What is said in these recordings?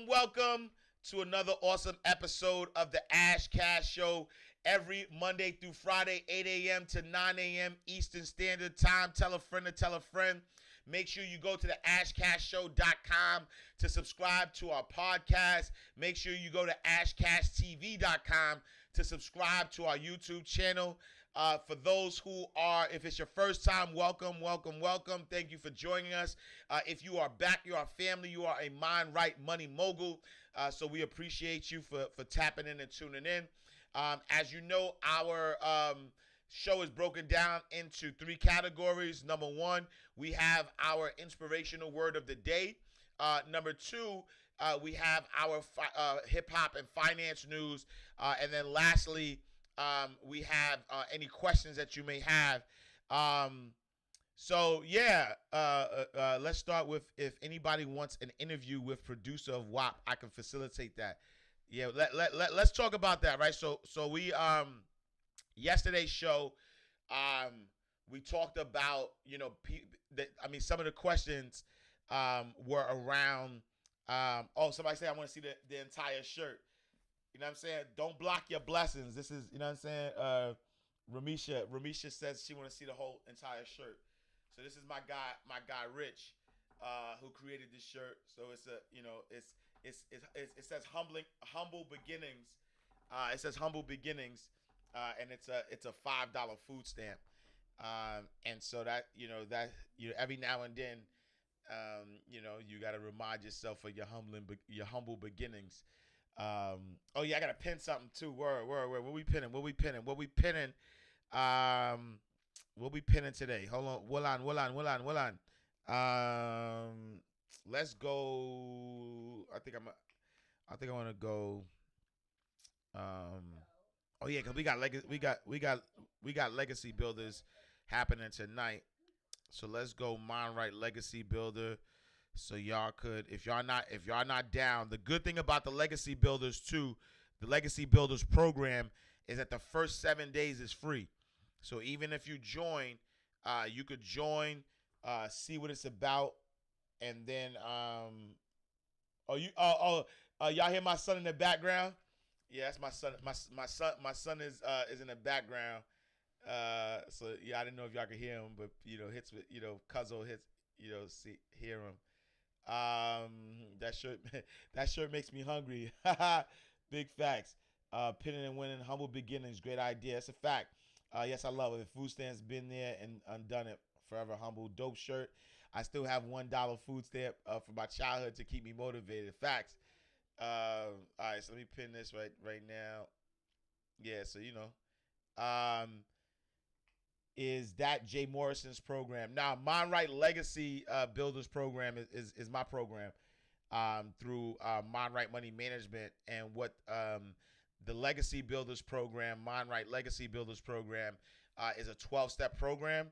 Welcome to another awesome episode of the Ash Cash Show every Monday through Friday, 8 a.m. to 9 a.m. Eastern Standard Time. Tell a friend to tell a friend. Make sure you go to the ashcashshow.com to subscribe to our podcast. Make sure you go to ashcashtv.com to subscribe to our YouTube channel. For those who are, if it's your first time, welcome, welcome, welcome. Thank you for joining us. If you are back, you are family, you are a mind right money mogul. So we appreciate you for tapping in and tuning in. As you know, our show is broken down into three categories. Number one, we have our inspirational word of the day. Number two, we have our hip hop and finance news. And then lastly, we have any questions that you may have. Let's start with if anybody wants an interview with producer of WAP, I can facilitate that. Yeah, let's talk about that, right? So we yesterday's show, we talked about some of the questions were around. Somebody said I want to see the entire shirt. You know what I'm saying? Don't block your blessings. This is, you know what I'm saying? Ramisha says she want to see the whole entire shirt. So this is my guy Rich, who created this shirt. So it's a, it says humble beginnings. It says humble beginnings, and it's a $5 food stamp. And so that every now and then, you got to remind yourself of your humble beginnings. Oh yeah, I gotta pin something too. Word. What we pinning? What we pinning today? Hold on. Hold on. Let's go. I want to go. Oh yeah, cause we got legacy builders happening tonight. So let's go Mind Right Legacy Builder. So y'all could, if y'all not down, the good thing about the Legacy Builders too, the Legacy Builders program is that the first 7 days is free. So even if you join, you could join, see what it's about, and then y'all hear my son in the background? Yeah, that's my son. My son is in the background. So yeah, I didn't know if y'all could hear him, but hits with Cuzzo hits, hear him. That shirt that shirt makes me hungry. Big facts. Pinning and winning, humble beginnings, great idea. It's a fact. Yes, I love it. The food stand's been there and undone it. Forever humble, dope shirt. I still have $1 food stamp from my childhood to keep me motivated. Facts. All right, so let me pin this right now. Yeah, so is that Jay Morrison's program. Now, Mind Right Legacy Builders program is my program through Mind Right Money Management. And what the Legacy Builders program, Mind Right Legacy Builders program, is a 12-step program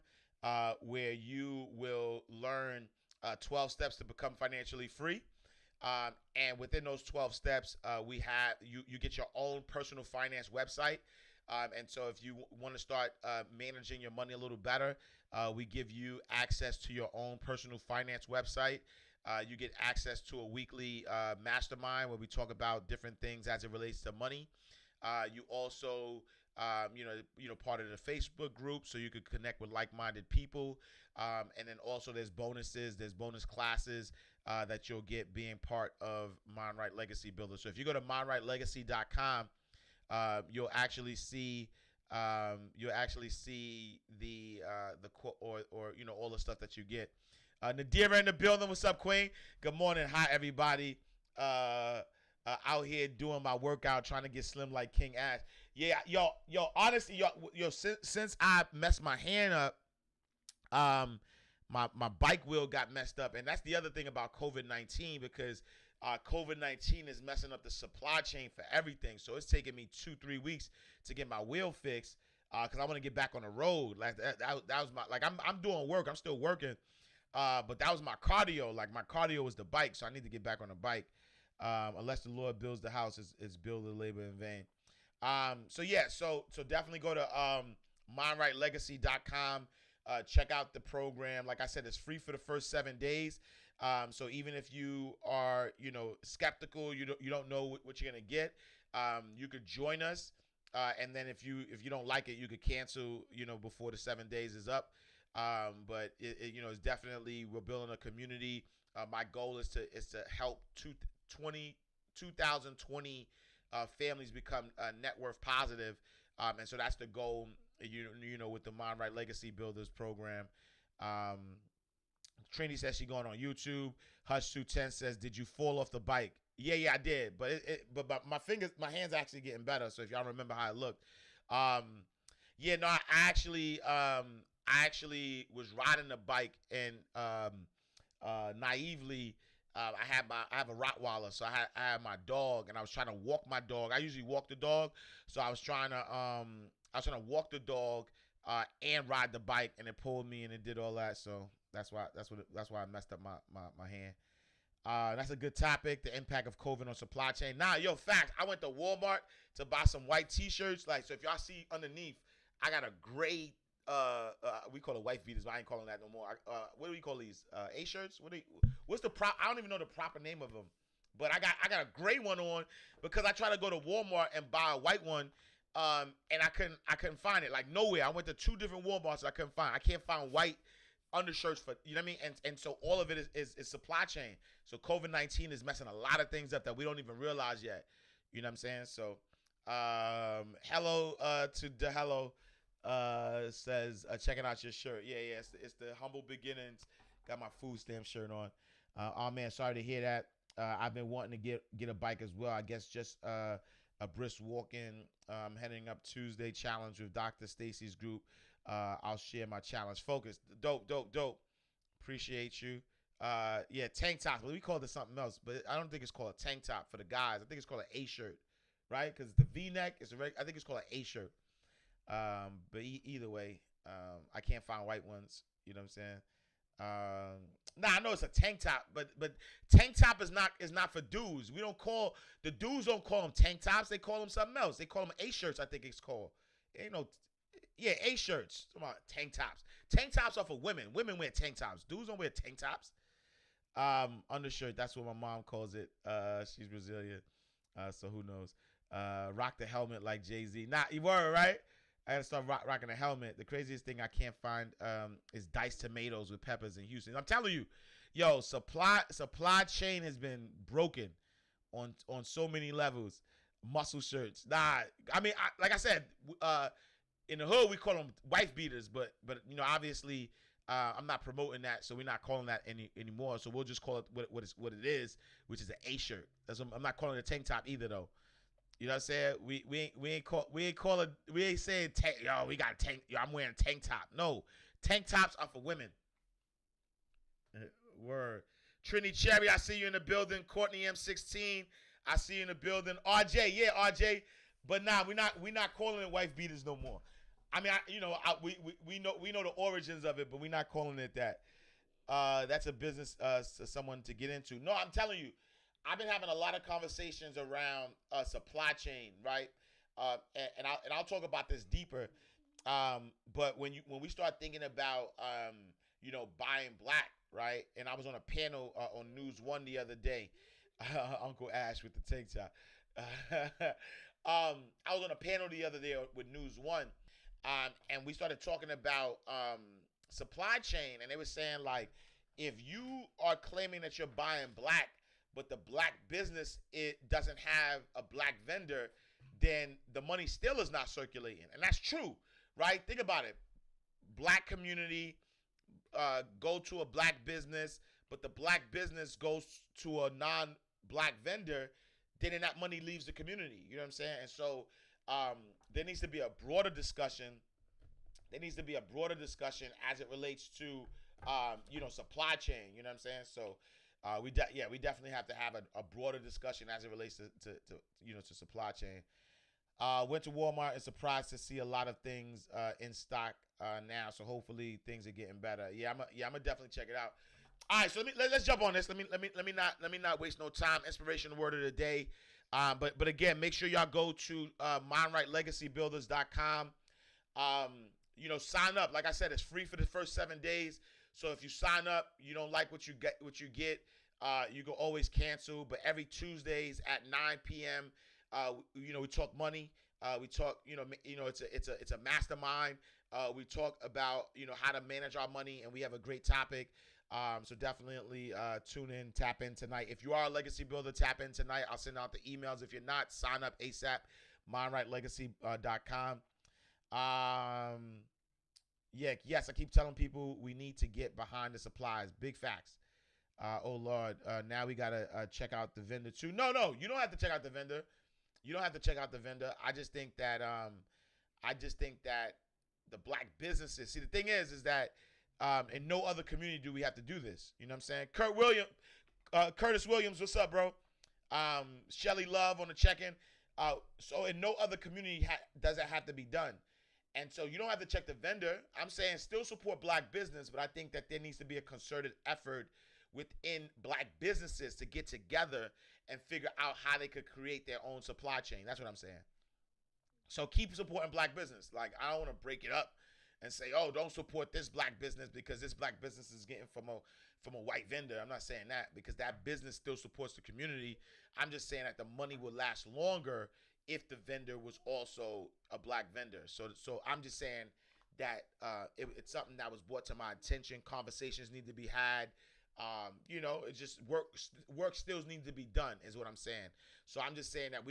where you will learn 12 steps to become financially free. And within those 12 steps, we have you get your own personal finance website. And so if you want to start managing your money a little better, we give you access to your own personal finance website. You get access to a weekly mastermind where we talk about different things as it relates to money. You also, part of the Facebook group, so you could connect with like-minded people. And then also there's bonuses, there's bonus classes that you'll get being part of Mind Right Legacy Builder. So if you go to mindrightlegacy.com, you'll actually see the or all the stuff that you get. Nadira in the building. What's up, Queen? Good morning. Hi, everybody. Out here doing my workout, trying to get slim like King Ash. Yeah, honestly, since I messed my hand up, my bike wheel got messed up, and that's the other thing about COVID-19 because COVID-19 is messing up the supply chain for everything. So it's taking me 2-3 weeks to get my wheel fixed because I want to get back on the road. Like that was my I'm doing work. I'm still working, but that was my cardio. Like my cardio was the bike, so I need to get back on the bike. Unless the Lord builds the house, it's build the labor in vain. So definitely go to mindrightlegacy.com. Check out the program. Like I said, it's free for the first 7 days. So even if you are, skeptical, you don't know what you're gonna get, you could join us. And then if you don't like it, you could cancel, before the 7 days is up. But it's definitely, we're building a community. My goal is to help 2020 families become net worth positive. And so that's the goal. With the Mind Right Legacy Builders program. Um, Trini says she going on YouTube. Hush210 says, "Did you fall off the bike?" Yeah, I did. But my hands actually getting better. So if y'all remember how it looked, yeah, no, I actually was riding the bike and naively. I have a Rottweiler, so I had my dog, and I was trying to walk my dog. I usually walk the dog, so I was trying to walk the dog and ride the bike, and it pulled me and it did all that. So that's why I messed up my hand. That's a good topic. The impact of COVID on supply chain. Nah, yo, facts. I went to Walmart to buy some white T-shirts. Like, so if y'all see underneath, I got a gray. We call it white beaters, but I ain't calling that no more. What do we call these? A shirts. What's the prop? I don't even know the proper name of them. But I got a gray one on because I tried to go to Walmart and buy a white one. And I couldn't find it, like, nowhere. I went to 2 different Walmarts. I can't find white undershirts for, you know what I mean? And so all of it is supply chain. So COVID-19 is messing a lot of things up that we don't even realize yet. You know what I'm saying? So hello to the hello says checking out your shirt. Yeah, it's the humble beginnings. Got my food stamp shirt on. Oh man, sorry to hear that. I've been wanting to get a bike as well. I guess just a brisk walk-in. Heading up Tuesday challenge with Dr. Stacy's group. I'll share my challenge. Focus. Dope. Appreciate you. Yeah, tank tops. But we call it something else. But I don't think it's called a tank top for the guys. I think it's called an A shirt, right? Because the V-neck is I think it's called an A shirt. But either way, I can't find white ones. You know what I'm saying? I know it's a tank top, but tank top is not for dudes. The dudes don't call them tank tops. They call them something else. They call them A shirts. I think it's called. Ain't no, yeah, A shirts. Come on, tank tops. Tank tops are for women. Women wear tank tops. Dudes don't wear tank tops. Undershirt. That's what my mom calls it. She's Brazilian, so who knows? Rock the helmet like Jay-Z. Nah, you were right. I gotta start rocking a helmet. The craziest thing I can't find is diced tomatoes with peppers in Houston. I'm telling you, yo, supply chain has been broken on so many levels. Muscle shirts. Nah, I mean, like I said, in the hood we call them wife beaters, but obviously I'm not promoting that, so we're not calling that anymore. So we'll just call it what it is, which is an A shirt. I'm not calling it a tank top either, though. You know what I'm saying? We ain't saying tank. Yo, we got tank. Yo, I'm wearing tank top. No, tank tops are for women. Word. Trini Cherry, I see you in the building. Courtney M16, I see you in the building. RJ, yeah, RJ. But nah, we not calling it wife beaters no more. I mean, we know the origins of it, but we're not calling it that. That's a business someone to get into. No, I'm telling you. I've been having a lot of conversations around supply chain, right? And I'll talk about this deeper. But when we start thinking about buying black, right? And I was on a panel on News One the other day. Uncle Ash with the tank top. I was on a panel the other day with News One, and we started talking about supply chain, and they were saying, like, if you are claiming that you're buying black, but the black business, it doesn't have a black vendor, then the money still is not circulating. And that's true, right? Think about it. Black community go to a black business, but the black business goes to a non-black vendor, then that money leaves the community. You know what I'm saying? And so there needs to be a broader discussion. There needs to be a broader discussion as it relates to, supply chain. You know what I'm saying? So we definitely have to have a broader discussion as it relates to supply chain. Went to Walmart and surprised to see a lot of things in stock now. So hopefully things are getting better. I'm gonna definitely check it out. All right, so let's jump on this. Let me not waste no time. Inspirational word of the day. But again, make sure y'all go to mindrightlegacybuilders.com. Sign up. Like I said, it's free for the first 7 days. So if you sign up, you don't like what you get, you can always cancel. But every Tuesdays at 9 p.m., we talk money. We talk, it's a mastermind. We talk about how to manage our money, and we have a great topic. So definitely tune in, tap in tonight. If you are a legacy builder, tap in tonight. I'll send out the emails. If you're not, sign up ASAP. MindRightLegacy.com. Yes, I keep telling people we need to get behind the supplies. Big facts. Oh Lord, now we gotta check out the vendor too. No, you don't have to check out the vendor. You don't have to check out the vendor. I just think that the black businesses. See, the thing is that in no other community do we have to do this. You know what I'm saying? Curtis Williams, what's up, bro? Shelly Love on the check-in. So in no other community does it have to be done. And so you don't have to check the vendor. I'm saying still support black business, but I think that there needs to be a concerted effort within black businesses to get together and figure out how they could create their own supply chain. That's what I'm saying. So keep supporting black business. Like, I don't want to break it up and say, oh, don't support this black business because this black business is getting from a white vendor. I'm not saying that, because that business still supports the community. I'm just saying that the money will last longer if the vendor was also a black vendor. So I'm just saying that it's something that was brought to my attention. Conversations need to be had. It just work still needs to be done is what I'm saying. So I'm just saying that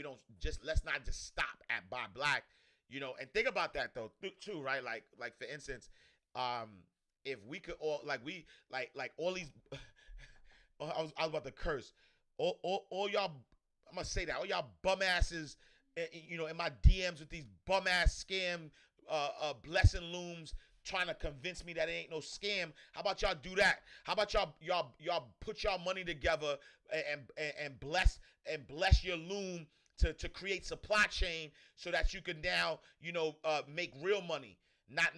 let's not just stop at buy black, and think about that though too, right? Like for instance, if we could all like all these, I was about to curse all y'all. I'm gonna say that all y'all bum asses, in my DMs with these bum ass scam, blessing looms, trying to convince me that it ain't no scam. How about y'all do that? How about y'all put y'all money together and bless your loom to create supply chain so that you can now make real money. Not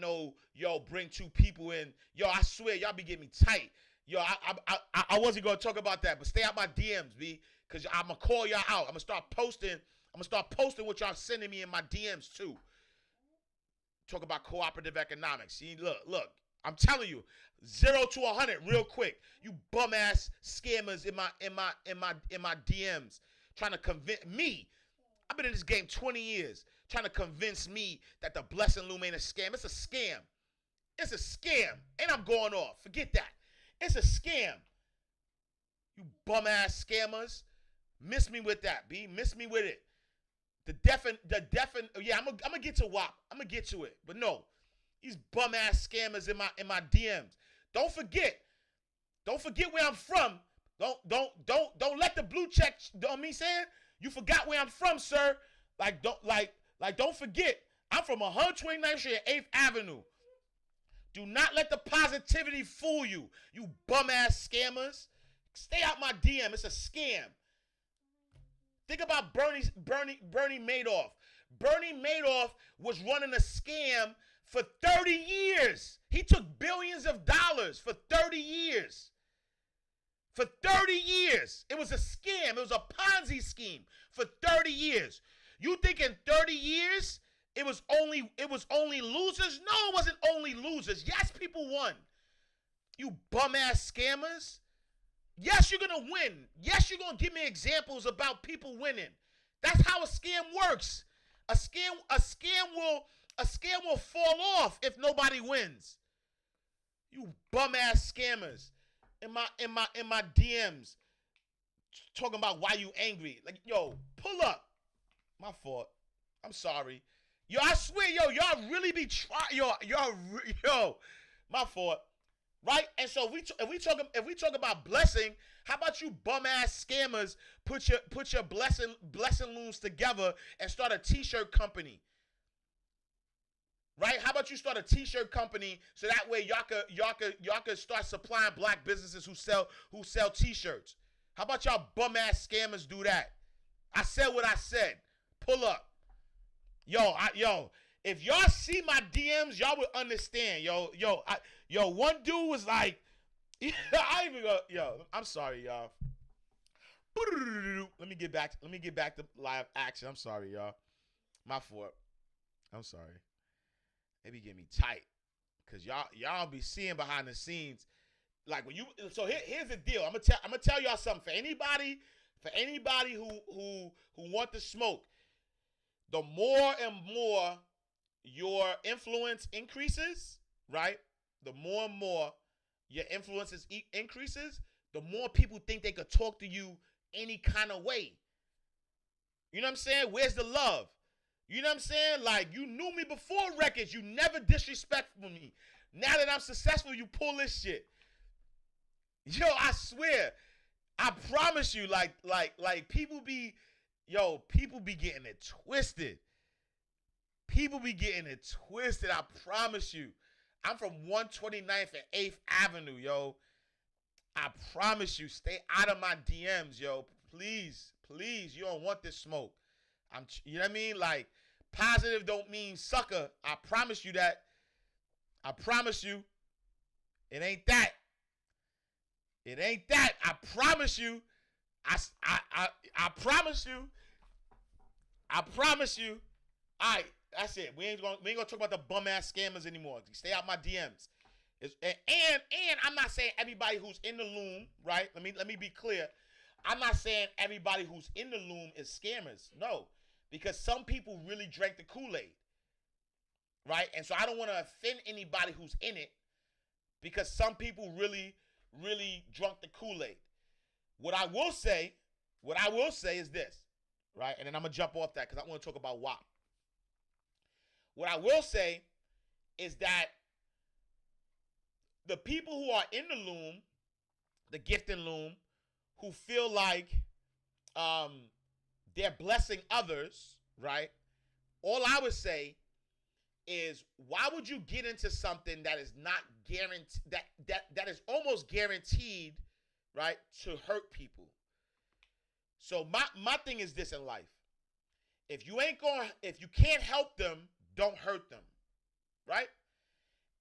bring two people in. I swear y'all be getting me tight. I wasn't gonna talk about that, but stay out my DMs, B, because I'm gonna call y'all out. I'm gonna start posting what y'all sending me in my DMs too. Talk about cooperative economics. See, look. I'm telling you, 0 to 100 real quick. You bum ass scammers in my DMs trying to convince me. I've been in this game 20 years trying to convince me that the blessing loom ain't a scam. It's a scam. It's a scam. And I'm going off. Forget that. It's a scam. You bum ass scammers. Miss me with that, B. Miss me with it. Yeah, I'm gonna get to WAP. I'm gonna get to it. But no, these bum ass scammers in my DMs. Don't forget where I'm from. Don't let the blue check. Don't me saying you forgot where I'm from, sir. Don't forget. I'm from 129th Street, 8th Avenue. Do not let the positivity fool you. You bum ass scammers. Stay out my DM. It's a scam. Think about Bernie Madoff. Bernie Madoff was running a scam for 30 years. He took billions of dollars for 30 years. For 30 years. It was a scam. It was a Ponzi scheme for 30 years. You think in 30 years it was only losers? No, it wasn't only losers. Yes, people won. You bum ass scammers. Yes, you're going to win. Yes, you're going to give me examples about people winning. That's how a scam works. A scam will fall off if nobody wins. You bum ass scammers in my DMs talking about why you angry. Like, yo, pull up. My fault. I'm sorry. Yo, I swear, y'all really be trying. Yo, my fault. Right? And so if we talk about blessing, how about you bum ass scammers put your blessing looms together and start a t-shirt company? Right? How about you start a t-shirt company so that way y'all could start supplying black businesses who sell t-shirts? How about y'all bum ass scammers do that? I said what I said. Pull up. If y'all see my DMs, y'all would understand. One dude was like, I'm sorry, y'all. Let me get back to live action. I'm sorry, y'all. My fault. I'm sorry. They be getting me tight. Cause y'all be seeing behind the scenes. Like when you, so here's the deal. I'm gonna tell y'all something. For anybody who want to smoke, the more and more your influence increases, right? The more and more your influence increases, the more people think they could talk to you any kind of way. You know what I'm saying? Where's the love? You know what I'm saying? Like, you knew me before records. You never disrespectful me. Now that I'm successful, you pull this shit. Yo, I swear. I promise you, like people be getting it twisted. People be getting it twisted. I promise you. I'm from 129th and 8th Avenue, yo. I promise you, stay out of my DMs, yo. Please, please, you don't want this smoke. You know what I mean? Like, positive don't mean sucker. I promise you that. I promise you. It ain't that. It ain't that. I promise you. I promise you. I promise you. All right, that's it. We ain't gonna talk about the bum ass scammers anymore. Stay out my DMs. And I'm not saying everybody who's in the loom, right? Let me be clear. I'm not saying everybody who's in the loom is scammers. No, because some people really drank the Kool-Aid, right? And so I don't want to offend anybody who's in it, because some people really drunk the Kool-Aid. What I will say is this, right? And then I'm gonna jump off that because I want to talk about WAP. What I will say is that the people who are in the loom, the gifting loom, who feel like they're blessing others, right? All I would say is, why would you get into something that is not guaranteed, that is almost guaranteed, right, to hurt people? So my thing is this in life: if you can't help them, don't hurt them, right?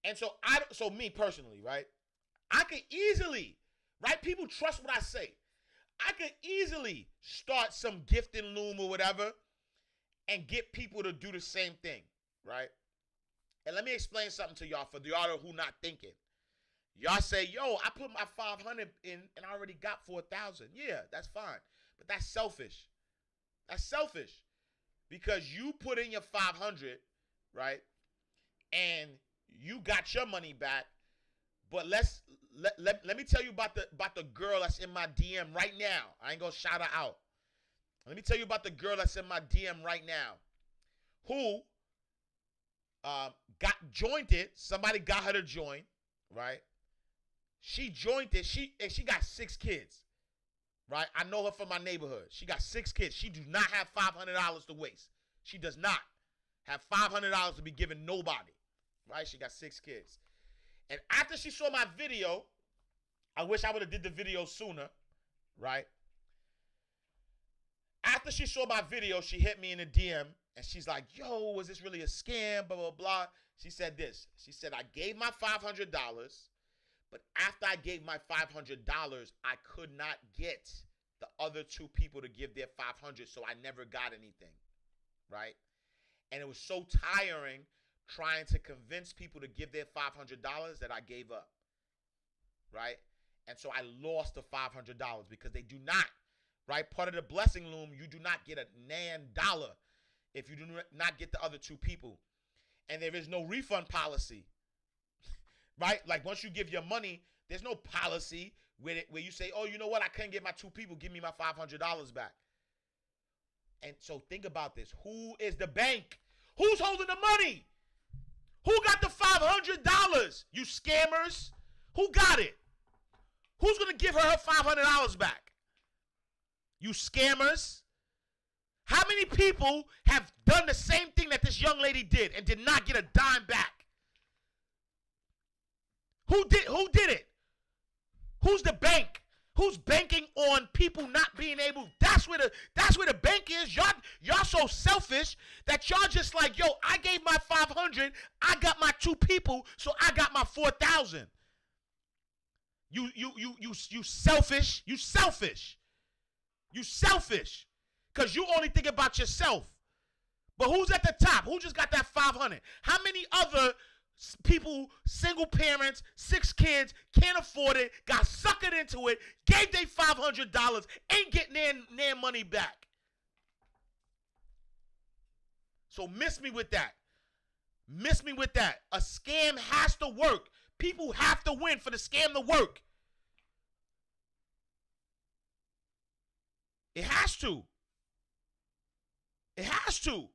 And so me personally, right, I could easily, right, people trust what I say. I could easily start some gifting loom or whatever and get people to do the same thing, right? And let me explain something to y'all, for y'all who not thinking. Y'all say, yo, I put my 500 in and I already got 4,000. Yeah, that's fine. But that's selfish. That's selfish. Because you put in your 500, right? And you got your money back. But let me tell you about the girl that's in my DM right now. I ain't gonna shout her out. Let me tell you about the girl that's in my DM right now, who joined it. Somebody got her to join, right? She joined it. She got 6 kids, right? I know her from my neighborhood. She got 6 kids. She do not have $500 to waste. She does not have $500 to be given nobody, right? She got 6 kids. And after she saw my video, I wish I would have did the video sooner, right? After she saw my video, she hit me in the DM, and she's like, yo, was this really a scam, blah, blah, blah. She said this. She said, I gave my $500, but after I gave my $500, I could not get the other 2 people to give their $500, so I never got anything, right? And it was so tiring trying to convince people to give their $500 that I gave up, right? And so I lost the $500 because they do not, right? Part of the blessing loom, you do not get a nan dollar if you do not get the other 2 people. And there is no refund policy, right? Like, once you give your money, there's no policy where you say, oh, you know what? I couldn't get my 2 people. Give me my $500 back. And so think about this. Who is the bank? Who's holding the money? Who got the $500? You scammers? Who got it? Who's going to give her $500 back? You scammers? How many people have done the same thing that this young lady did and did not get a dime back? Who did it? Who's the bank? Who's banking on people not being able? That's where the bank is. Y'all so selfish that y'all just like, yo, I gave my 500, I got my 2 people, so I got my 4,000. You selfish. You selfish. You selfish. Because you only think about yourself. But who's at the top? Who just got that 500? How many other People, single parents, 6 kids, can't afford it, got suckered into it, gave they $500, ain't getting their money back. So miss me with that. Miss me with that. A scam has to work. People have to win for the scam to work. It has to. It has to.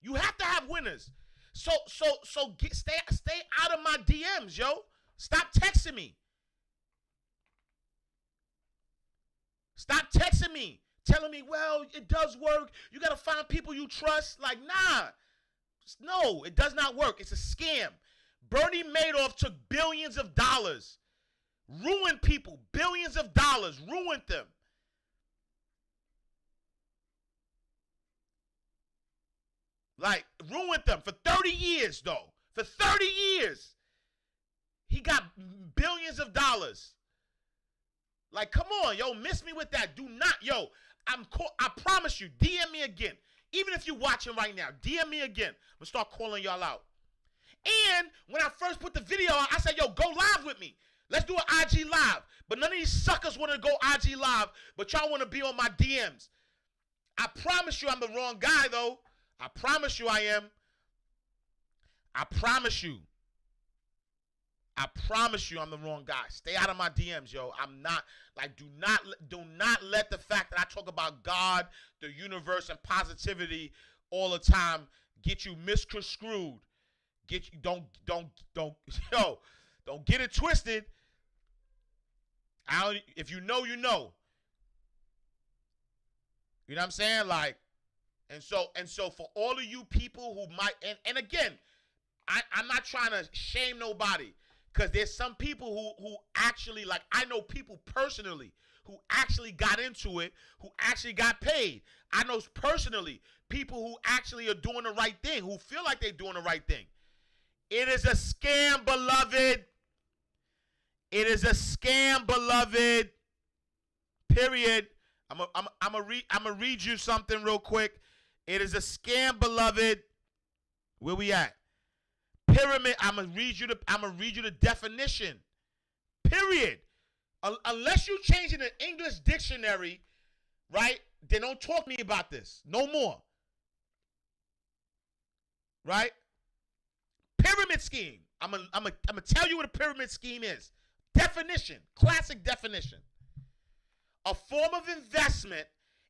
You have to have winners. So stay out of my DMs, yo. Stop texting me. Stop texting me, telling me, well, it does work. You got to find people you trust. Like, nah. No, it does not work. It's a scam. Bernie Madoff took billions of dollars, ruined people, billions of dollars, ruined them. Like, ruined them for 30 years, though. For 30 years. He got billions of dollars. Like, come on, yo, miss me with that. Do not, yo, I promise you, DM me again. Even if you're watching right now, DM me again. I'm going to start calling y'all out. And when I first put the video out, I said, yo, go live with me. Let's do an IG live. But none of these suckers want to go IG live, but y'all want to be on my DMs. I promise you I'm the wrong guy, though. I promise you I am. I promise you. I promise you I'm the wrong guy. Stay out of my DMs, yo. I'm not, like, do not let the fact that I talk about God, the universe, and positivity all the time get you misconstrued. Get you, don't, yo, don't get it twisted. If you know, you know. You know what I'm saying? Like, and so for all of you people who might, and again, I'm not trying to shame nobody, because there's some people who actually, like, I know people personally who actually got into it, who actually got paid. I know personally people who actually are doing the right thing, who feel like they're doing the right thing. It is a scam, beloved. It is a scam, beloved. Period. I'm gonna read you something real quick. It is a scam, beloved. Where we at? Pyramid. I'm gonna read you the definition. Period. Unless you change it in the English dictionary, right? Then don't talk to me about this. No more. Right? Pyramid scheme. I'm gonna tell you what a pyramid scheme is. Definition. Classic definition. A form of investment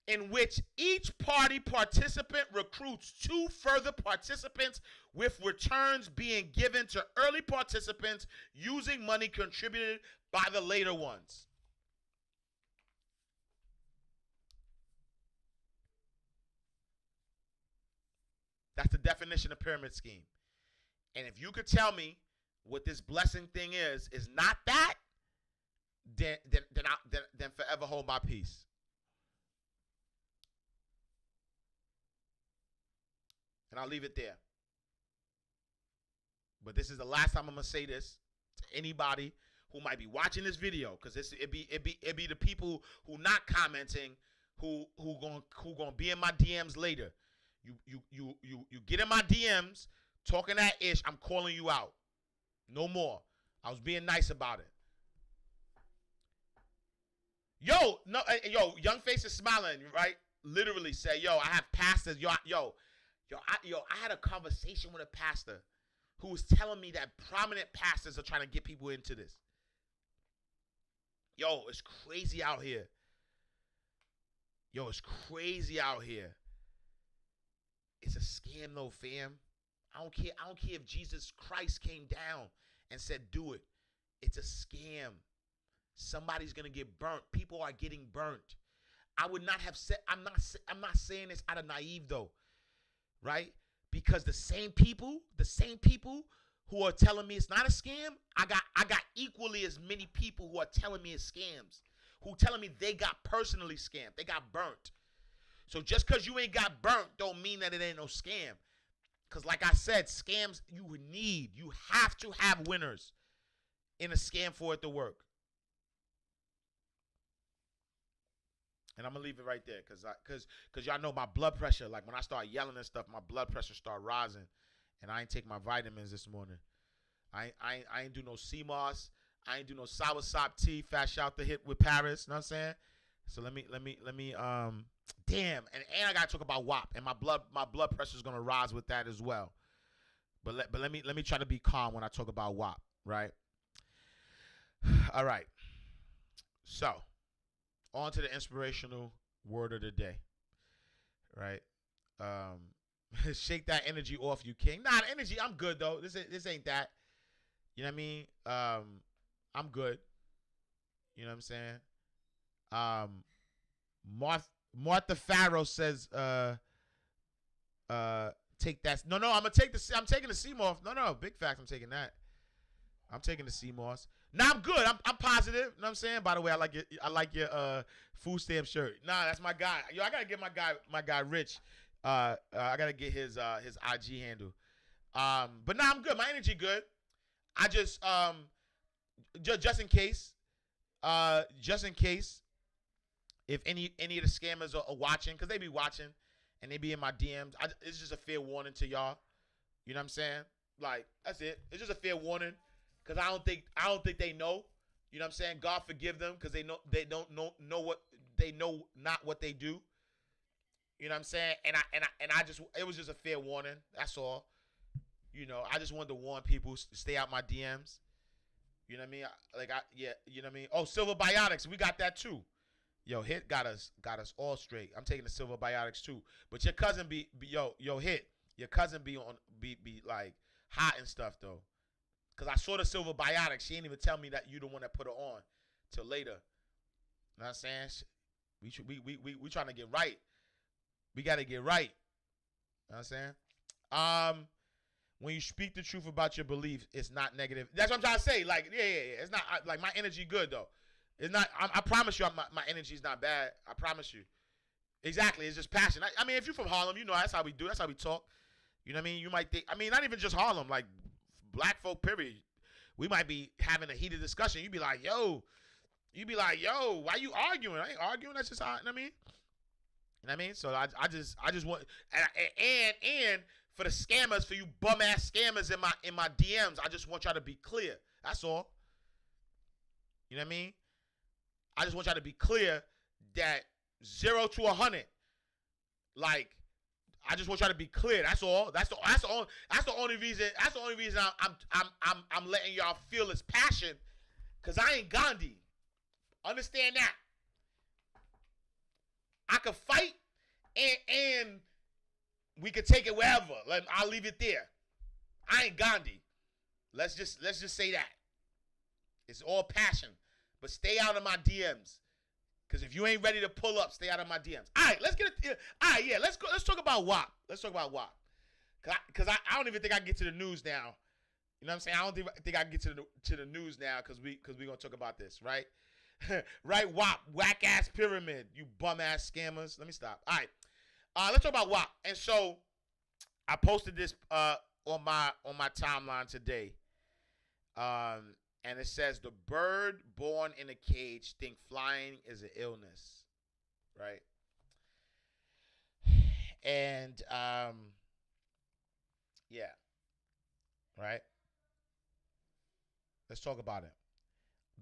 in which each party participant recruits 2 further participants, with returns being given to early participants using money contributed by the later ones. That's the definition of pyramid scheme. And if you could tell me what this blessing thing is not that, then forever hold my peace. And I'll leave it there. But this is the last time I'm gonna say this to anybody who might be watching this video, because it be the people who not commenting, who gonna be in my DMs later. You get in my DMs talking that ish, I'm calling you out. No more. I was being nice about it. Yo, Young Face is smiling, right? Literally say, yo, I have pastors. I had a conversation with a pastor who was telling me that prominent pastors are trying to get people into this. Yo, it's crazy out here. It's crazy out here. It's a scam though, fam. I don't care if Jesus Christ came down and said do it. It's a scam. Somebody's going to get burnt. People are getting burnt. I would not have said, I'm not saying this out of naive though, right? Because the same people who are telling me it's not a scam, I got equally as many people who are telling me it's scams, who telling me they got personally scammed, they got burnt. So just because you ain't got burnt don't mean that it ain't no scam. Because like I said, scams, you have to have winners in a scam for it to work. And I'm going to leave it right there because y'all know my blood pressure, like when I start yelling and stuff, my blood pressure start rising. And I ain't take my vitamins this morning. I ain't do no CMOS. I ain't do no soursop tea. Fat shout the hit with Paris. You know what I'm saying? So let me damn, and I gotta talk about WAP, and my blood pressure is gonna rise with that as well. But let me try to be calm when I talk about WAP, right? All right. So on to the inspirational word of the day, right? Shake that energy off, you king. Nah, the energy, I'm good though. This ain't that. You know what I mean? I'm good. You know what I'm saying? Martha Farrow says, take that. No, I'm taking the CMOS. No, big facts. I'm taking that. I'm taking the CMOS. Nah, I'm good. I'm positive. You know what I'm saying? By the way, I like your food stamp shirt. Nah, that's my guy. Yo, I gotta get my guy Rich. I gotta get his IG handle. But nah, I'm good. My energy good. I just in case, if any of the scammers are watching, because they be watching and they be in my DMs, it's just a fair warning to y'all. You know what I'm saying? Like, that's it. It's just a fair warning, because I don't think they know. You know what I'm saying? God forgive them, because they don't know what they know, not what they do. You know what I'm saying? And I just, it was just a fair warning. That's all. You know, I just wanted to warn people to stay out my DMs. You know what I mean? You know what I mean? Oh, Silver Biotics, we got that too. Yo, Hit got us all straight. I'm taking the Silver Biotics too. But your cousin be Hit. Your cousin be like hot and stuff though. Cause I saw the Silver Biotics. She ain't even tell me that you the one that put her on till later. You know what I'm saying? We trying to get right. We gotta get right. You know what I'm saying? When you speak the truth about your beliefs, it's not negative. That's what I'm trying to say. Like, yeah. It's not like my energy good though. It's not. I promise you, my energy is not bad. I promise you. Exactly. It's just passion. I mean, if you're from Harlem, you know that's how we do. That's how we talk. You know what I mean? You might think. I mean, not even just Harlem. Like black folk, period. We might be having a heated discussion. You be like, yo, why you arguing? I ain't arguing. That's just how. You know what I mean? You know what I mean? So I just want and for the scammers, for you bum ass scammers in my DMs, I just want y'all to be clear. That's all. You know what I mean? I just want y'all to be clear that 0 to 100, like, I just want y'all to be clear. That's all. That's the only reason. That's the only reason I'm letting y'all feel this passion, cause I ain't Gandhi. Understand that. I could fight and we could take it wherever. Like, I'll leave it there. I ain't Gandhi. Let's just say that. It's all passion. But stay out of my DMs. Because if you ain't ready to pull up, stay out of my DMs. All right, let's get it. All right, yeah, let's go. Let's talk about WAP. Because I don't even think I can get to the news now. You know what I'm saying? I don't think I can get to the news now, because we going to talk about this, right? Right, WAP. Whack-ass pyramid. You bum-ass scammers. Let me stop. All right. Let's talk about WAP. And so I posted this on my timeline today. And it says, the bird born in a cage think flying is an illness, right? And yeah, right. Let's talk about it.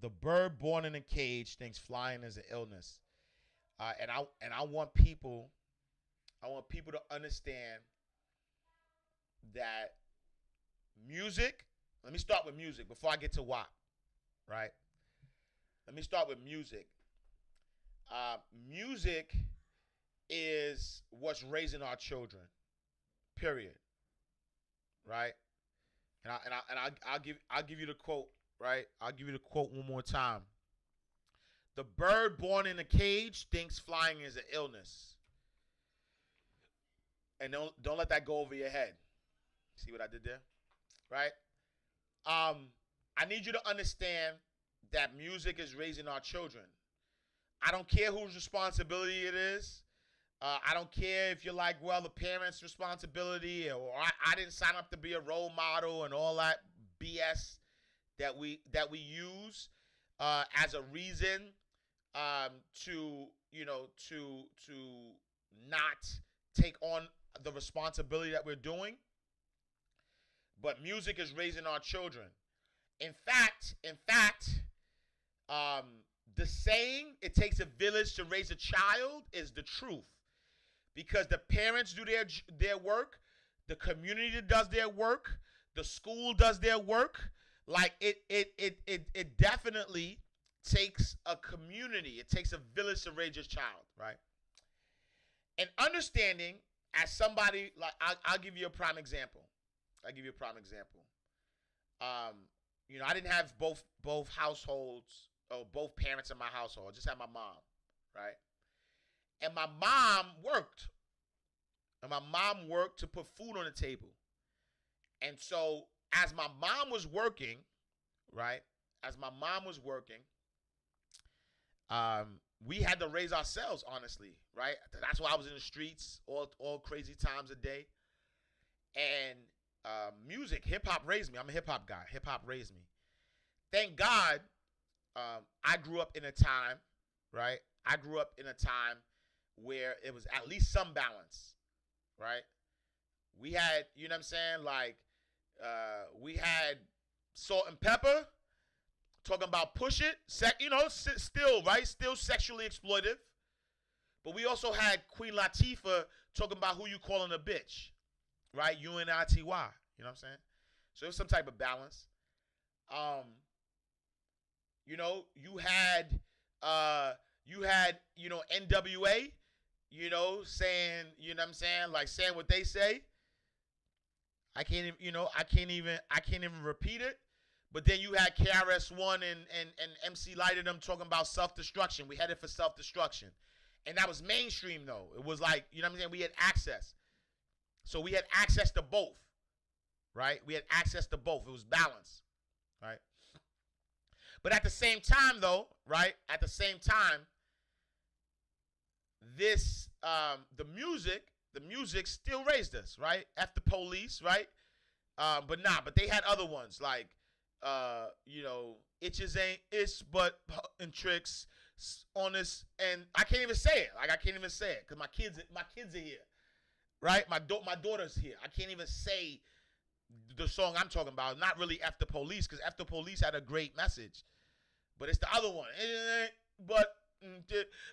The bird born in a cage thinks flying is an illness, and I want people to understand that music. Let me start with music before I get to WAP, right? Let me start with music. Music is what's raising our children, period, right? And I'll give you the quote, right? I'll give you the quote one more time. The bird born in a cage thinks flying is an illness. And don't let that go over your head. See what I did there? Right? I need you to understand that music is raising our children. I don't care whose responsibility it is. I don't care if you're like, well, the parents' responsibility, or I didn't sign up to be a role model and all that BS that we use as a reason to not take on the responsibility that we're doing. but music is raising our children. In fact, the saying "it takes a village to raise a child" is the truth, because the parents do their work, the community does their work, the school does their work. Like it definitely takes a community. It takes a village to raise a child, right? And understanding, as somebody, like, I'll give you a prime example. I'll give you a prime example. Um, I didn't have both households, or both parents in my household. I just had my mom, right? And my mom worked. And my mom worked to put food on the table. And so, as my mom was working, right? As my mom was working, we had to raise ourselves, honestly, right? That's why I was in the streets all crazy times a day. And music, hip hop raised me. I'm a hip hop guy. Hip hop raised me. Thank God, I grew up in a time, right? I grew up in a time where it was at least some balance, right? We had, you know what I'm saying? Like, we had Salt and Pepper talking about push it, still, right? Still sexually exploitive. But we also had Queen Latifah talking about who you calling a bitch, right? UNITY. You know what I'm saying? So it was some type of balance. You had NWA, saying, you know what I'm saying? Like, saying what they say. I can't even repeat it. But then you had KRS-One and MC Light and them talking about self-destruction. We headed for self-destruction. And that was mainstream, though. It was like, you know what I'm saying? We had access. So we had access to both, right? We had access to both. It was balanced, right? But at the same time, though, right? At the same time, the music still raised us, right? F the Police, right? But they had other ones like, itches ain't ish, but and tricks, honest, and I can't even say it. Like, I can't even say it because my kids are here, right? My daughter's here. I can't even say the song I'm talking about. Not really F the Police, because F the Police had a great message, but it's the other one. It ain't but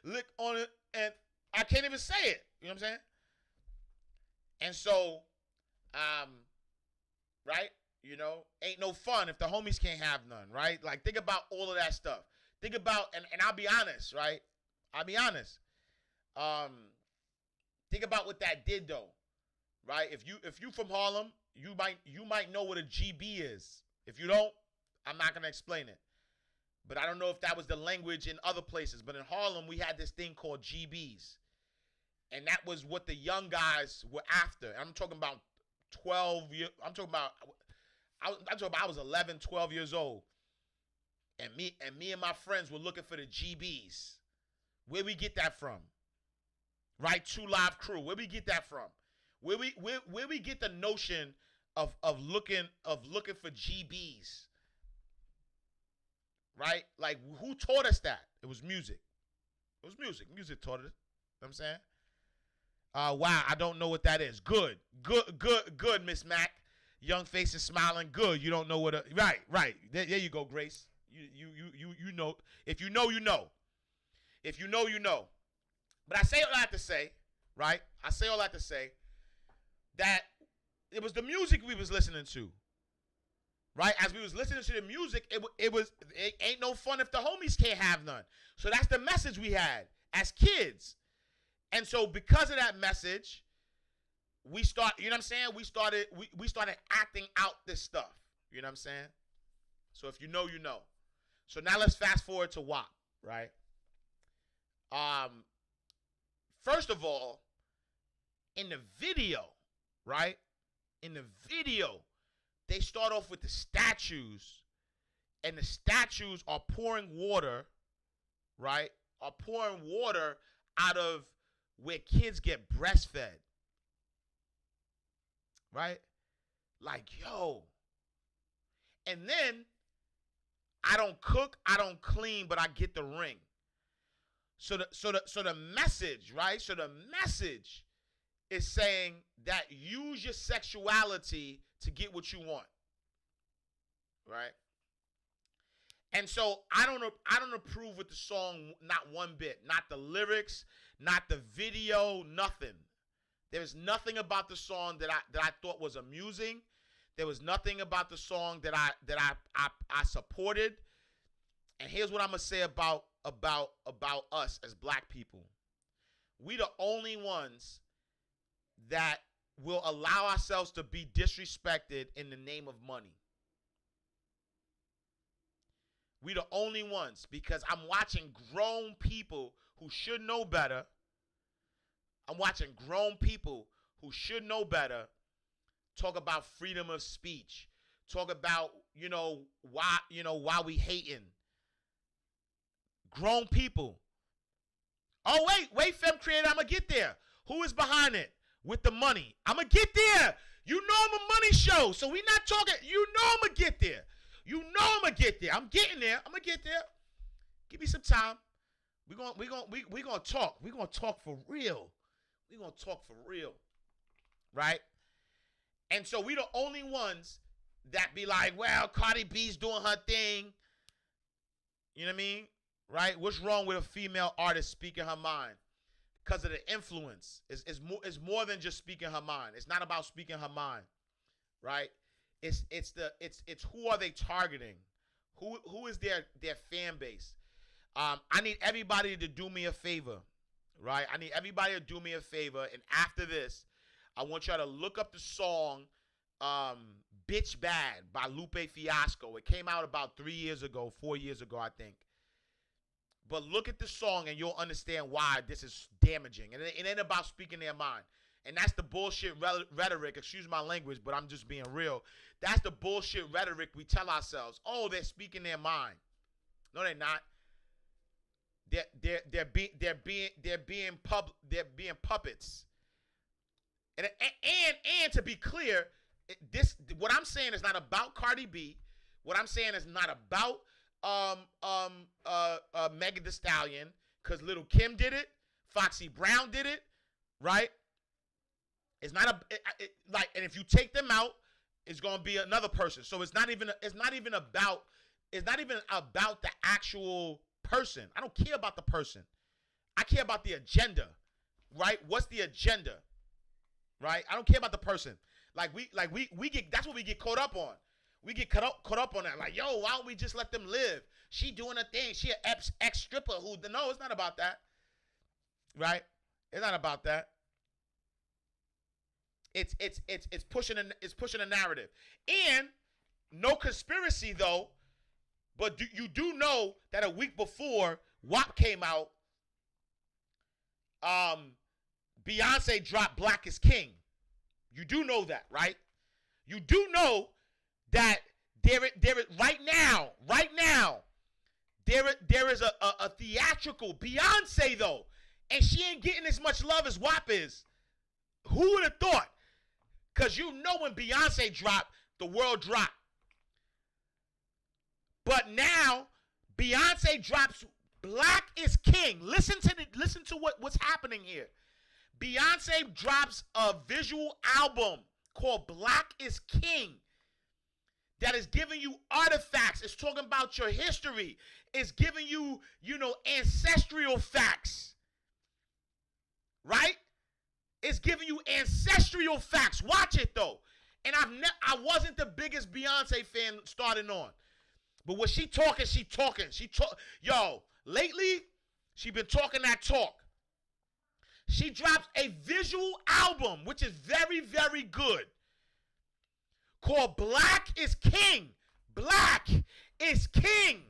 lick on it, and I can't even say it. You know what I'm saying? And so, right? Ain't no fun if the homies can't have none, right? Like, think about all of that stuff. Think about, and I'll be honest, right? I'll be honest. Think about what that did, though, right? If you from Harlem, you might know what a GB is. If you don't, I'm not gonna explain it. But I don't know if that was the language in other places. But in Harlem, we had this thing called GBs, and that was what the young guys were after. I'm talking about 12 years. I was 11, 12 years old. And me and my friends were looking for the GBs. Where we get that from? Right? Two Live Crew. Where we get that from? Where we get the notion of looking for GBs? Right? Like, who taught us that? It was music. It was music. Music taught us. You know what I'm saying? Wow, I don't know what that is. Good, Miss Mac. Young faces smiling. Good. You don't know what a right. There you go, Grace. You know. If you know, you know. If you know, you know. But I say all that to say, right? I say all that to say that it was the music we was listening to, right? As we was listening to the music, it ain't no fun if the homies can't have none. So that's the message we had as kids. And so because of that message, we start, you know what I'm saying? We started acting out this stuff. You know what I'm saying? So if you know, you know. So now let's fast forward to WAP, right? First of all, in the video, right? In the video, they start off with the statues, and the statues are pouring water, right? Are pouring water out of where kids get breastfed, right? Like, yo. And then, I don't cook, I don't clean, but I get the ring. So the message, right? So the message is saying that use your sexuality to get what you want, right? And so I don't approve with the song, not one bit. Not the lyrics, not the video, nothing. There's nothing about the song that I thought was amusing. There was nothing about the song that I supported. And here's what I'm gonna say about us as black people. We the only ones that will allow ourselves to be disrespected in the name of money. We the only ones, because I'm watching grown people who should know better. I'm watching grown people who should know better talk about freedom of speech. Talk about, why we hating. Grown people. Oh, wait, Fem Creator, I'm going to get there. Who is behind it with the money? I'm going to get there. You know I'm a money show, so we not talking. You know I'm going to get there. You know I'm going to get there. I'm getting there. I'm going to get there. Give me some time. We're going to talk. We're going to talk for real. We're going to talk for real. Right? And so we the only ones that be like, well, Cardi B's doing her thing. You know what I mean? Right? What's wrong with a female artist speaking her mind? Because of the influence. It's more than just speaking her mind. It's not about speaking her mind. Right? It's who are they targeting? Who is their fan base? I need everybody to do me a favor. Right? I need everybody to do me a favor. And after this, I want y'all to look up the song Bitch Bad by Lupe Fiasco. It came out about 4 years ago, I think. But look at the song and you'll understand why this is damaging. And it ain't about speaking their mind. And that's the bullshit rhetoric. Excuse my language, but I'm just being real. That's the bullshit rhetoric we tell ourselves. Oh, they're speaking their mind. No, they're not. They're being puppets. And to be clear, what I'm saying is not about Cardi B. What I'm saying is not about Megan Thee Stallion, because Lil' Kim did it, Foxy Brown did it, right? It's not and if you take them out, it's gonna be another person. So it's not even about the actual person. I don't care about the person. I care about the agenda, right? What's the agenda, right? I don't care about the person. We get, that's what we get caught up on. We get caught up on that. Like, yo, why don't we just let them live? She doing a thing. She an ex-stripper who... No, it's not about that. Right? It's not about that. It's pushing a narrative. And no conspiracy, though, but you do know that a week before WAP came out, Beyonce dropped Black is King. You do know that, right? You do know that there right now, there is a theatrical Beyonce though, and she ain't getting as much love as WAP is. Who would have thought? Because you know when Beyonce dropped, the world dropped. But now Beyonce drops Black is King. Listen to what's happening here. Beyonce drops a visual album called Black is King that is giving you artifacts. It's talking about your history. It's giving you, ancestral facts. Right? It's giving you ancestral facts. Watch it though. And I wasn't the biggest Beyonce fan starting on. But when she talking. Lately, she been talking that talk. She drops a visual album, which is very, very good, called Black is King. Black is King.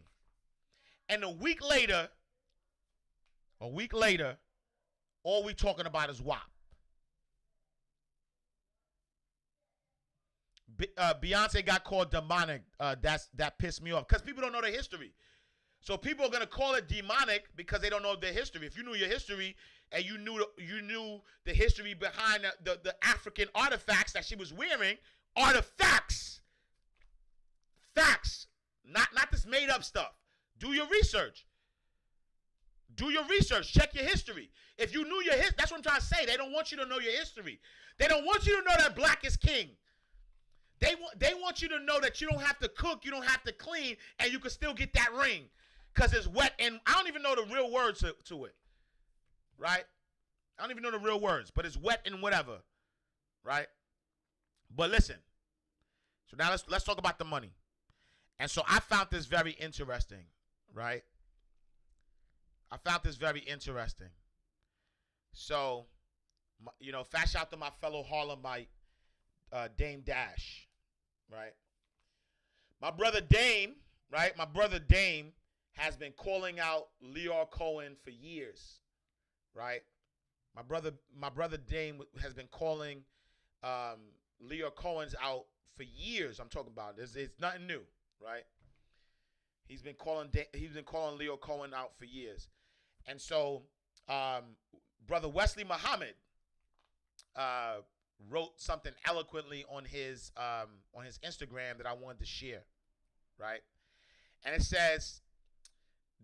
And a week later, all we talking about is WAP. Beyonce got called demonic. That pissed me off because people don't know the history. So people are gonna call it demonic because they don't know their history. If you knew your history and you knew the history behind the African artifacts that she was wearing, artifacts, facts, not this made up stuff. Do your research. Check your history. If you knew your history, that's what I'm trying to say. They don't want you to know your history. They don't want you to know that Black is King. They want you to know that you don't have to cook, you don't have to clean, and you can still get that ring because it's wet. And I don't even know the real words to it, right? I don't even know the real words, but it's wet and whatever, right? But listen, so now let's talk about the money. And so I found this very interesting, right? I found this very interesting. So, fat shout to my fellow Harlemite, Dame Dash, right? My brother Dame, right? My brother Dame has been calling out Lyor Cohen for years, right? My brother Dame has been calling Lyor Cohen's out for years. I'm talking about it's nothing new, right? He's been calling Lyor Cohen out for years, and so brother Wesley Muhammad wrote something eloquently on his Instagram that I wanted to share, right? And it says,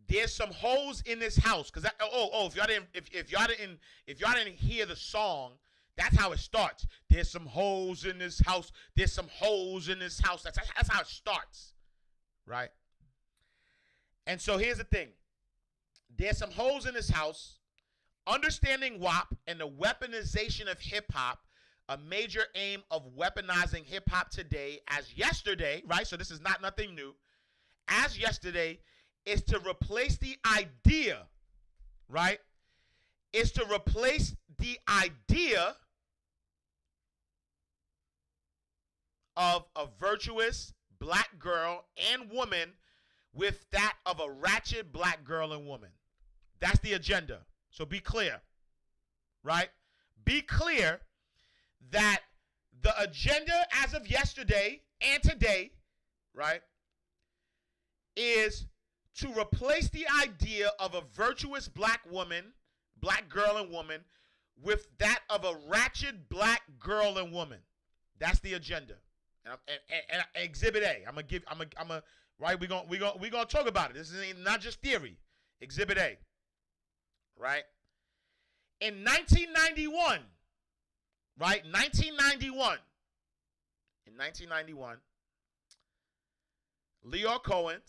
"There's some hoes in this house." Because if y'all didn't hear the song, that's how it starts. There's some hoes in this house. There's some hoes in this house. That's how it starts, right? And so here's the thing. There's some hoes in this house. Understanding WAP and the weaponization of hip-hop, a major aim of weaponizing hip-hop today as yesterday, right? So this is not nothing new. As yesterday is to replace the idea, right? Is to replace the idea of a virtuous black girl and woman with that of a ratchet black girl and woman. That's the agenda. So be clear, right? Be clear that the agenda as of yesterday and today, right, is to replace the idea of a virtuous black woman, black girl and woman, with that of a ratchet black girl and woman. That's the agenda. And Exhibit A. Right? We're gonna talk about it. This is not just theory. Exhibit A. Right? In 1991, right? 1991, Lyor Cohen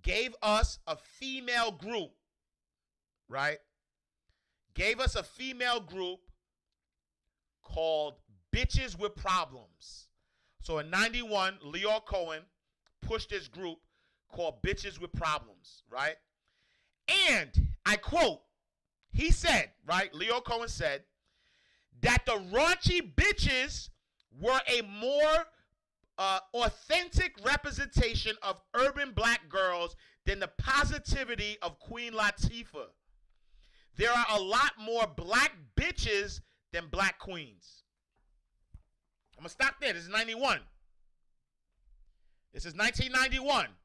gave us a female group, right? Gave us a female group called Bitches with Problems. So in 91, Lyor Cohen pushed this group called Bitches with Problems, right? And I quote, he said, right? Lyor Cohen said that the raunchy bitches were a more authentic representation of urban black girls than the positivity of Queen Latifah. There are a lot more black bitches than black queens. I'm going to stop there. This is 91. This is 1991.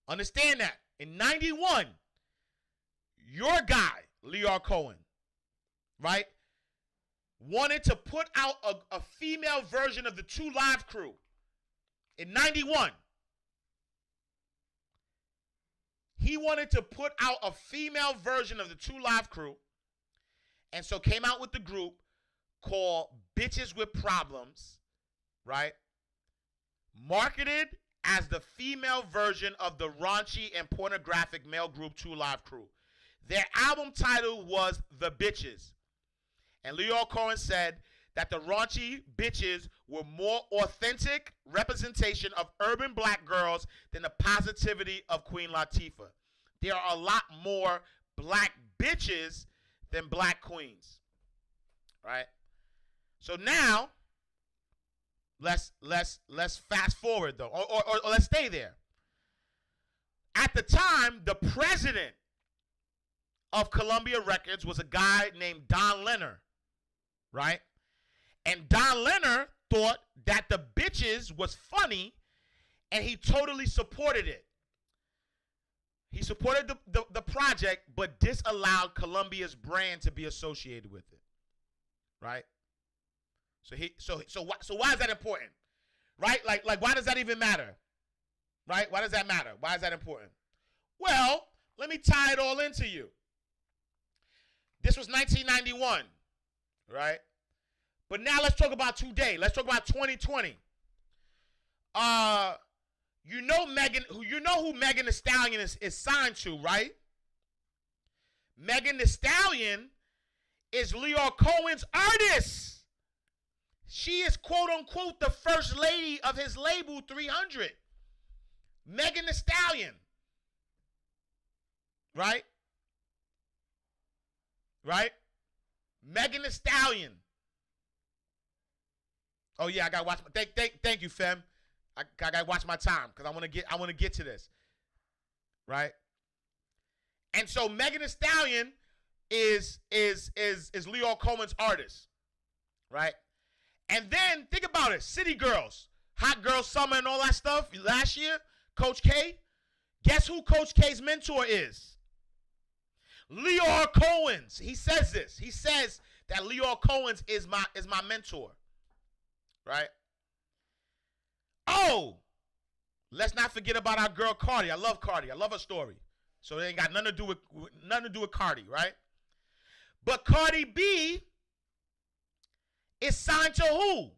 Understand that. In 91, your guy, Lyor Cohen, right, wanted to put out a female version of the 2 Live Crew. In 91, he wanted to put out a female version of the 2 Live Crew, and so came out with the group called Bitches with Problems, right? Marketed as the female version of the raunchy and pornographic male group 2 Live Crew. Their album title was The Bitches. And Lyor Cohen said that the raunchy bitches were more authentic representation of urban black girls than the positivity of Queen Latifah. There are a lot more black bitches than black queens. Right? So now, let's fast forward though, or let's stay there. At the time, the president of Columbia Records was a guy named Don Lerner, right? And Don Lerner thought that The Bitches was funny, and he totally supported it. He supported the project, but disallowed Columbia's brand to be associated with it, right? So why is that important, right? Like why does that even matter, right? Why does that matter? Why is that important? Well, let me tie it all into you. This was 1991, right? But now let's talk about today. Let's talk about 2020. You know who Megan Thee Stallion is signed to, right? Megan Thee Stallion is Lyor Cohen's artist. She is quote unquote the first lady of his label 300. Megan Thee Stallion. Right? Right? Megan Thee Stallion. Oh yeah, I gotta watch my thank you, Fem. I gotta watch my time because I wanna get to this. Right? And so Megan Thee Stallion is Lyor Cohen's artist. Right? And then think about it. City Girls, Hot Girl Summer and all that stuff last year, Coach K. Guess who Coach K's mentor is? Lyor Cohen's. He says this. He says that Lyor Cohen's is my mentor. Right? Oh, let's not forget about our girl Cardi. I love Cardi. I love her story. So it ain't got nothing to do with Cardi, right? But Cardi B is signed to who?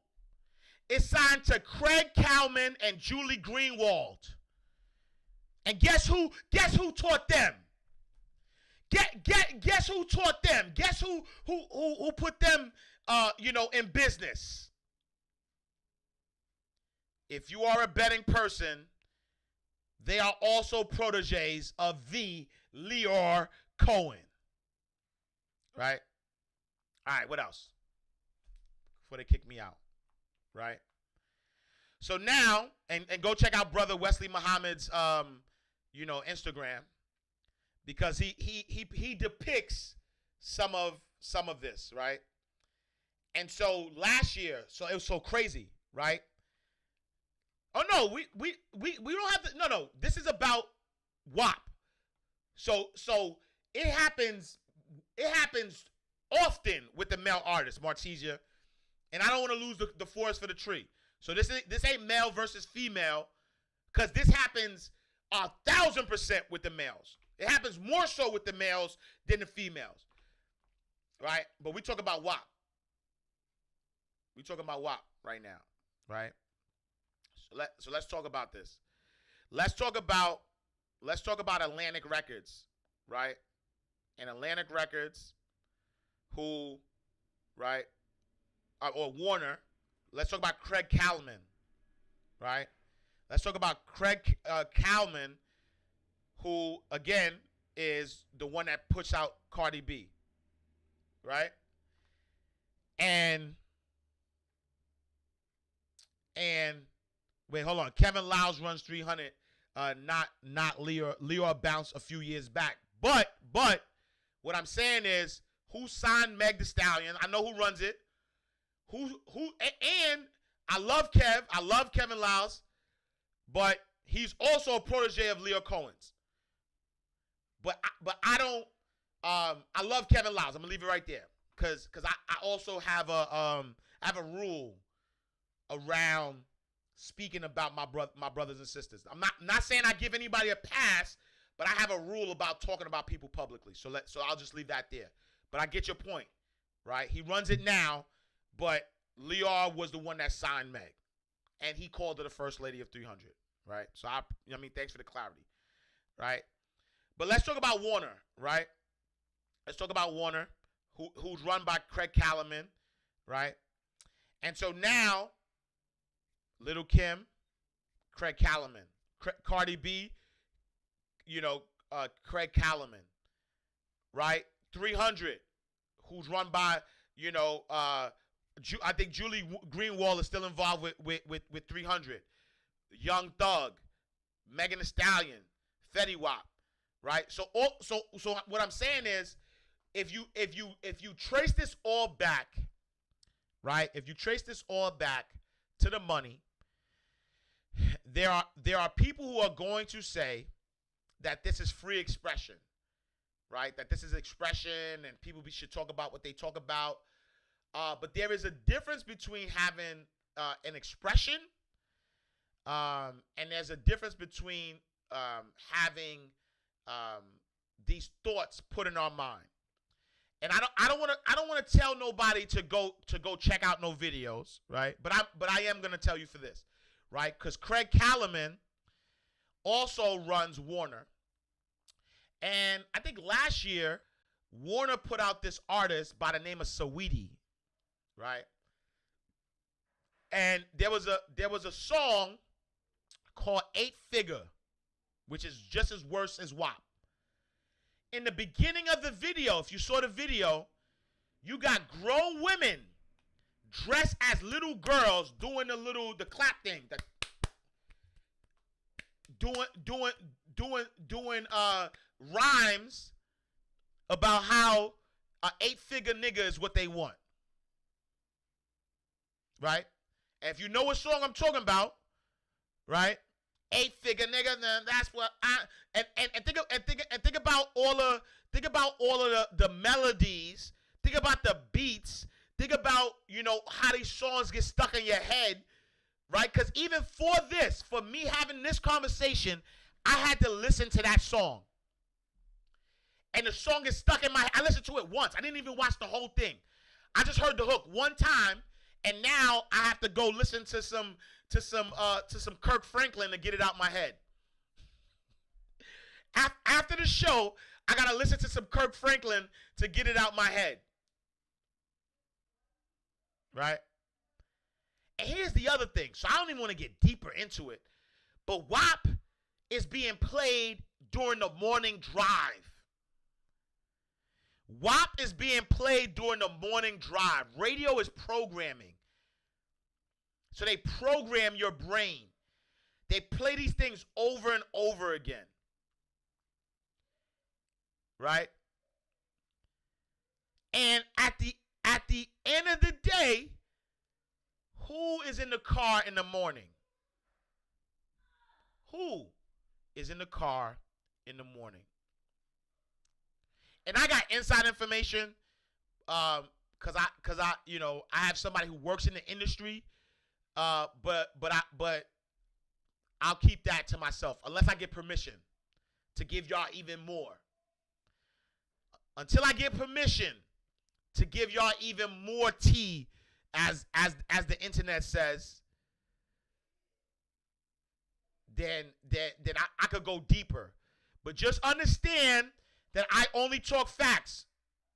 It's signed to Craig Kallman and Julie Greenwald. And guess who taught them? Guess who taught them? Guess who put them in business? If you are a betting person, they are also proteges of the Lyor Cohen. Right? All right, what else? Before they kick me out. Right? So now, and go check out Brother Wesley Muhammad's Instagram, because he depicts some of this, right? And so last year, so it was so crazy, right? Oh no, we don't have to. No, this is about WAP. So it happens often with the male artists, Martisia, and I don't want to lose the forest for the tree. So this ain't male versus female, because this happens 1,000% with the males. It happens more so with the males than the females, right? But we talk about WAP. We talking about WAP right now, right? So let's talk about this. Let's talk about Atlantic Records, right? And Atlantic Records, who, right, or Warner. Let's talk about Craig Kallman, right? Let's talk about Craig Kallman, who again is the one that puts out Cardi B, right? And wait, hold on. Kevin Liles runs 300. Not Lyor. Lyor bounced a few years back. But what I'm saying is, who signed Meg Thee Stallion? I know who runs it. And I love Kev. I love Kevin Liles, but he's also a protege of Lyor Cohen's. But I don't. I love Kevin Liles. I'm gonna leave it right there, cause I also have a rule around speaking about my brothers and sisters. I'm not saying I give anybody a pass, but I have a rule about talking about people publicly. So I'll just leave that there. But I get your point, right? He runs it now, but Lyor was the one that signed Meg, and he called her the first lady of 300, right? So thanks for the clarity, right? But let's talk about Warner, right? Let's talk about Warner, who's run by Craig Kallman, right? And so now, Little Kim, Craig Kallman, Cardi B, Craig Kallman, right? 300, who's run by, I think Julie Greenwald is still involved with 300. Young Thug, Megan Thee Stallion, Fetty Wap, right? So what I'm saying is, if you trace this all back, right? If you trace this all back to the money, there are people who are going to say that this is free expression, right? That this is expression and people should talk about what they talk about. But there is a difference between having an expression and there's a difference between having these thoughts put in our mind. And I don't want to tell nobody to go check out no videos, right? But I am gonna tell you for this, right? Because Craig Kallman also runs Warner, and I think last year Warner put out this artist by the name of Saweetie, right? And there was a song called 8 Figure, which is just as worse as WAP. In the beginning of the video, if you saw the video, you got grown women dressed as little girls doing the clap thing, doing rhymes about how an 8-figure nigga is what they want, right? And if you know what song I'm talking about, right? 8-figure nigga, then that's what I and think about all of the melodies. Think about the beats. Think about how these songs get stuck in your head, right? Because even for me having this conversation, I had to listen to that song, and the song is stuck in my head. I listened to it once. I didn't even watch the whole thing. I just heard the hook one time, and now I have to go listen to some Kirk Franklin to get it out my head. After the show, I gotta listen to some Kirk Franklin to get it out my head. Right? And here's the other thing. So I don't even want to get deeper into it. But WAP is being played during the morning drive. WAP is being played during the morning drive. Radio is programming. So they program your brain. They play these things over and over again. Right? And at the end of the day, who is in the car in the morning? Who is in the car in the morning? And I got inside information because I have somebody who works in the industry, but I'll keep that to myself unless I get permission to give y'all even more. Until I get permission to give y'all even more tea, as the internet says, then I could go deeper. But just understand that I only talk facts.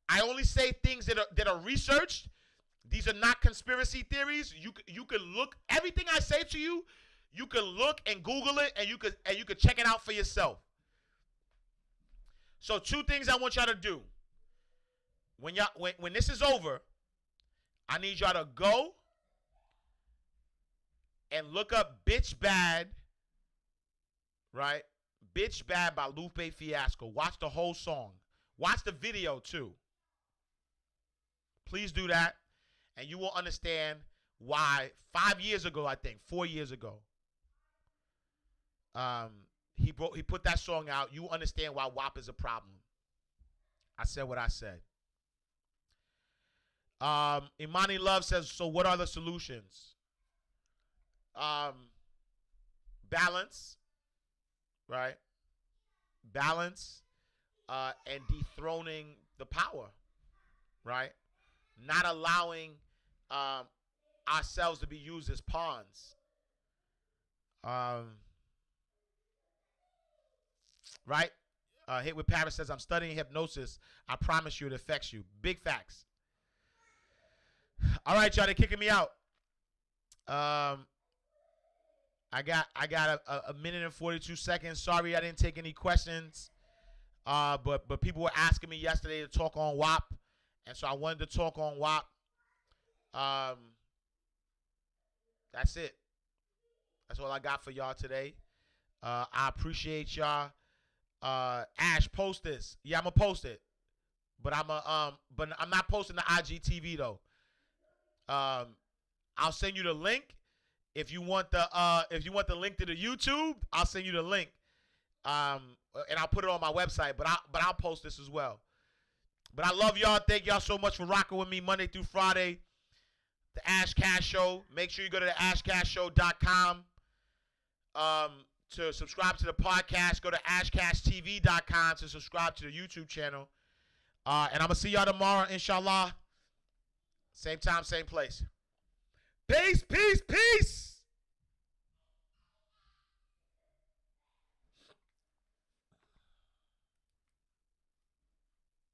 I only say things that are researched. These are not conspiracy theories. You can look everything I say to you. You can look and Google it, and you could check it out for yourself. So 2 things I want y'all to do. When this is over, I need y'all to go and look up Bitch Bad, right? Bitch Bad by Lupe Fiasco. Watch the whole song. Watch the video too. Please do that, and you will understand why 5 years ago, I think 4 years ago, he put that song out. You understand why WAP is a problem. I said what I said. Imani Love says, so what are the solutions? Balance, right? Balance, and dethroning the power, right? Not allowing ourselves to be used as pawns. Right? Hit with Paris says, I'm studying hypnosis. I promise you it affects you. Big facts. All right, y'all, they're kicking me out. I got a minute and 42 seconds. Sorry I didn't take any questions. But people were asking me yesterday to talk on WAP, and so I wanted to talk on WAP. That's it. That's all I got for y'all today. I appreciate y'all. Ash, post this. Yeah, I'm gonna post it, but I'm not posting the IGTV though. I'll send you the link. If you want the link to the YouTube, I'll send you the link. And I'll put it on my website, but I'll post this as well. But I love y'all. Thank y'all so much for rocking with me Monday through Friday. The Ash Cash Show. Make sure you go to the ashcashshow.com to subscribe to the podcast. Go to ashcashtv.com to subscribe to the YouTube channel. And I'm going to see y'all tomorrow, inshallah. Same time, same place. Peace, peace, peace.